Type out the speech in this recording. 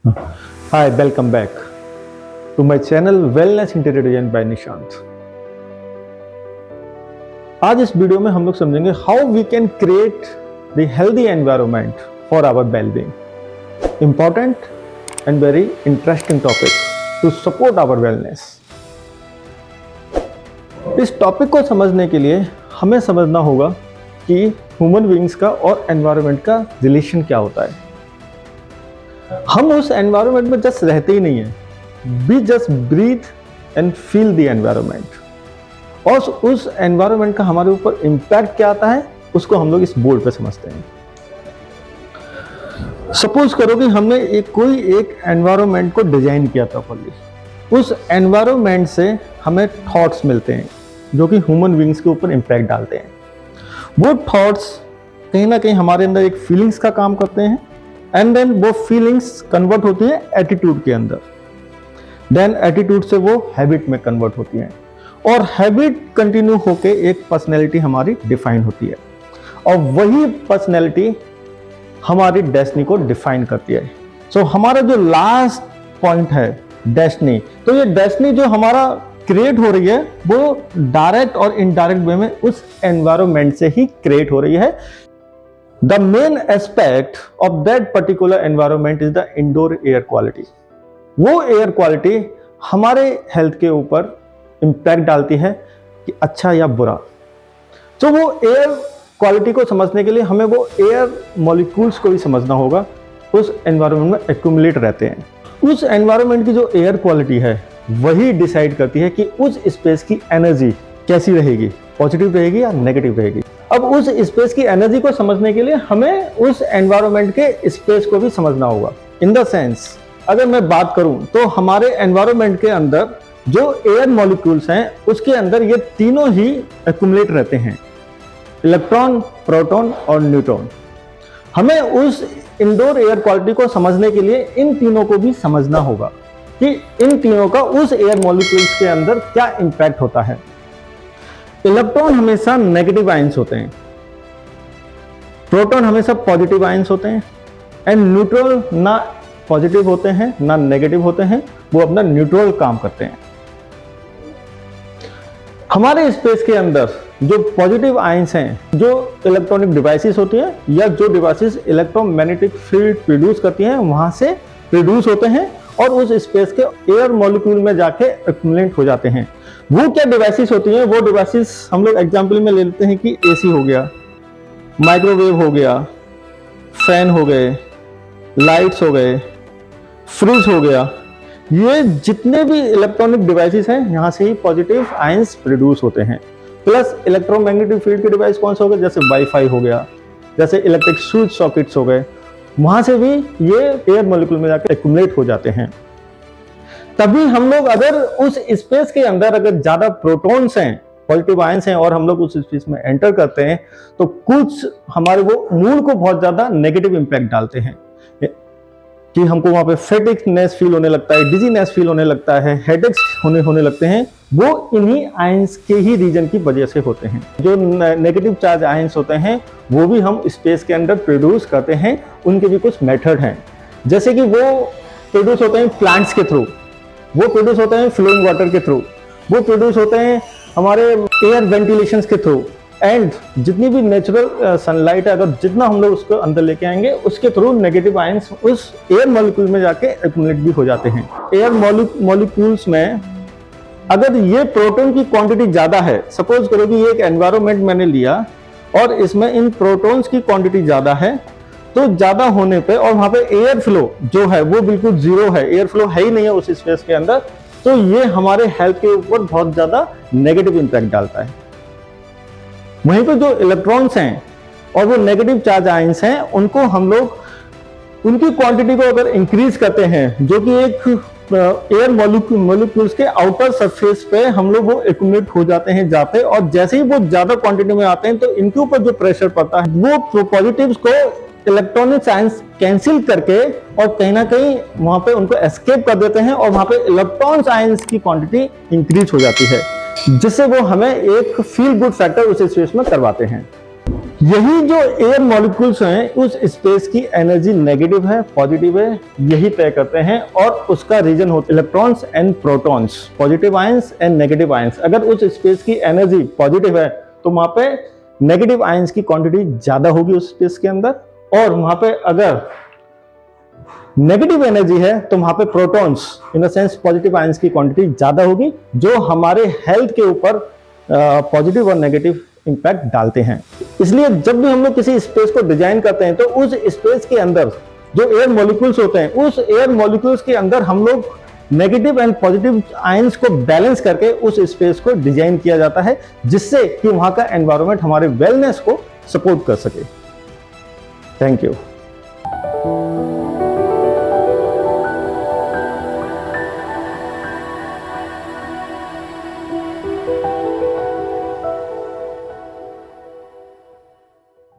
Hi, welcome back to my channel Wellness Interior Design by Nishant. आज इस video में हम लोग समझेंगे how we can create the healthy environment for our wellbeing. Important and very interesting topic to support our wellness. इस topic को समझने के लिए हमें समझना होगा कि ह्यूमन बीइंग्स का और एनवायरनमेंट का रिलेशन क्या होता है। हम उस एनवायरनमेंट में जस्ट रहते ही नहीं है, we just breathe and feel the environment. और उस एनवायरनमेंट का हमारे ऊपर इम्पैक्ट क्या आता है उसको हम लोग इस बोर्ड पे समझते हैं। सपोज करो कि हमने कोई एक एनवायरनमेंट को डिजाइन किया प्रॉपर्ली, उस एनवायरनमेंट से हमें थॉट्स मिलते हैं जो कि ह्यूमन बीइंग्स के ऊपर इम्पैक्ट डालते हैं। वो थॉट्स कहीं ना कहीं हमारे अंदर एक फीलिंग्स का काम करते हैं एंड देन वो फीलिंग्स कन्वर्ट होती है एटीट्यूड के अंदर, देन एटीट्यूड से वो हैबिट में कन्वर्ट होती हैं और हैबिट कंटिन्यू होके एक पर्सनैलिटी हमारी डिफाइन होती है और वही पर्सनैलिटी हमारी डेस्टिनी को डिफाइन करती है। सो हमारा जो लास्ट पॉइंट है डेस्टिनी, तो ये डेस्टिनी जो हमारा क्रिएट हो रही है वो डायरेक्ट और इनडायरेक्ट वे में उस एनवायरनमेंट से ही क्रिएट हो रही है। The main aspect of that particular environment is the indoor air quality। वो एयर क्वालिटी हमारे हेल्थ के ऊपर इम्पैक्ट डालती है कि अच्छा या बुरा। तो वो एयर क्वालिटी को समझने के लिए हमें वो एयर मॉलिक्यूल्स को भी समझना होगा, उस एनवायरनमेंट में एक्यूमुलेट रहते हैं। उस एनवायरनमेंट की जो एयर क्वालिटी है वही डिसाइड करती है कि उस स्पेस की एनर्जी कैसी रहेगी, पॉजिटिव रहेगी या नेगेटिव रहेगी। अब उस स्पेस की एनर्जी को समझने के लिए हमें उस एनवायरनमेंट के स्पेस को भी समझना होगा। इन द सेंस अगर मैं बात करूं तो हमारे एनवायरनमेंट के अंदर जो एयर मॉलिक्यूल्स हैं उसके अंदर ये तीनों ही एक्यूमुलेट रहते हैं, इलेक्ट्रॉन, प्रोटॉन और न्यूट्रॉन। हमें उस इंडोर एयर क्वालिटी को समझने के लिए इन तीनों को भी समझना होगा कि इन तीनों का उस एयर मॉलिक्यूल्स के अंदर क्या इंपैक्ट होता है। इलेक्ट्रॉन हमेशा नेगेटिव आयंस होते हैं, प्रोटॉन हमेशा पॉजिटिव आयंस होते हैं एंड न्यूट्रल ना पॉजिटिव होते हैं ना नेगेटिव होते हैं, वो अपना न्यूट्रल काम करते हैं। हमारे स्पेस के अंदर जो पॉजिटिव आयंस हैं, जो इलेक्ट्रॉनिक डिवाइसेस होती हैं या जो डिवाइसेस इलेक्ट्रोमैग्नेटिक फील्ड प्रोड्यूस करती हैं वहां से प्रोड्यूस होते हैं और उस स्पेस के एयर मॉलिक्यूल में जाके एक्यूमुलेट हो जाते हैं। वो क्या डिवाइसेस होती हैं? वो डिवाइसेस हम लोग एग्जांपल में ले लेते हैं कि एसी हो गया, माइक्रोवेव हो गया, फैन हो गए, लाइट्स हो गए, फ्रिज हो गया। ये जितने भी इलेक्ट्रॉनिक डिवाइसेस हैं यहाँ से ही पॉजिटिव आयंस प्रोड्यूस होते हैं। प्लस इलेक्ट्रोमैग्नेटिक फील्ड के डिवाइस कौन से हो गए, जैसे वाईफाई हो गया, जैसे इलेक्ट्रिक स्विच सॉकेट्स हो गए, वहां से भी ये एयर मॉलिक्यूल में जाकर एक्यूमुलेट हो जाते हैं। तभी हम लोग अगर उस स्पेस के अंदर अगर ज्यादा प्रोटॉन्स हैं, पॉजिटिव आयंस हैं और हम लोग उस स्पेस में एंटर करते हैं तो कुछ हमारे वो मूड को बहुत ज्यादा नेगेटिव इंपैक्ट डालते हैं कि हमको वहां पे फेटिकनेस फील होने लगता है, डिजीनेस फील होने लगता है, हेडेक्स होने लगते हैं। वो इन्हीं आयंस के ही रीजन की वजह से होते हैं। जो नेगेटिव चार्ज आयंस होते हैं वो भी हम स्पेस के अंदर प्रोड्यूस करते हैं, उनके भी कुछ मेथड हैं। जैसे कि वो प्रोड्यूस होते हैं प्लांट्स के थ्रू, वो प्रोड्यूस होते हैं फ्लोइंग वाटर के थ्रू, वो प्रोड्यूस होते हैं हमारे एयर वेंटिलेशन के थ्रू एंड जितनी भी नेचुरल सनलाइट है अगर जितना हम लोग उसको अंदर लेके आएंगे उसके थ्रू नेगेटिव आयंस उस एयर मॉलिक्यूल में जाके एक्यूमुलेट भी हो जाते हैं। एयर मॉलिक्यूल्स में अगर ये प्रोटॉन की क्वांटिटी ज्यादा है, सपोज करो कि ये एक एनवायरनमेंट मैंने लिया और इसमें इन प्रोटॉन्स की क्वांटिटी ज्यादा है, तो ज्यादा होने पे और वहां पे एयर फ्लो जो है वो बिल्कुल जीरो है, एयर फ्लो है ही नहीं है उस स्पेस के अंदर, तो ये हमारे हेल्थ के ऊपर बहुत ज्यादा नेगेटिव इंपैक्ट डालता है। वहीं पे जो इलेक्ट्रॉन्स हैं और वो नेगेटिव चार्ज आयंस हैं उनको हम लोग उनकी क्वांटिटी को अगर इंक्रीज करते हैं, जो कि एक एयर मॉलिक्यूल्स के आउटर सरफेस पे हम लोग वो एक्यूमुलेट हो जाते हैं जाते, और जैसे ही वो ज्यादा क्वांटिटी में आते हैं तो इनके ऊपर जो प्रेशर पड़ता है वो पॉजिटिव्स को इलेक्ट्रॉनिक आयंस कैंसिल करके और कहीं ना कहीं वहां पे उनको एस्केप कर देते हैं और वहां पे इलेक्ट्रॉन्स आयंस की क्वांटिटी इंक्रीज हो जाती है, जिससे वो हमें एक फील गुड फैक्टर उस स्पेस में करवाते हैं। यही जो एयर मॉलिक्यूल्स हैं उस स्पेस की एनर्जी नेगेटिव है पॉजिटिव है यही तय करते हैं, और उसका रीजन होता है electrons and protons, positive ions and negative ions. अगर उस स्पेस की एनर्जी पॉजिटिव है तो वहां पे नेगेटिव आयंस की क्वांटिटी ज्यादा होगी उस स्पेस के अंदर, और वहां पे अगर नेगेटिव एनर्जी है तो वहां पे protons in the sense positive ions की क्वांटिटी ज्यादा होगी, जो हमारे हेल्थ के ऊपर पॉजिटिव और नेगेटिव इंपैक्ट डालते हैं। इसलिए जब भी हम लोग किसी स्पेस को डिजाइन करते हैं तो उस स्पेस के अंदर जो एयर मॉलिक्यूल्स होते हैं उस एयर मॉलिक्यूल्स के अंदर हम लोग नेगेटिव एंड पॉजिटिव आयंस को बैलेंस करके उस स्पेस को डिजाइन किया जाता है, जिससे कि वहां का एनवायरनमेंट हमारे वेलनेस को सपोर्ट कर सके। Thank you.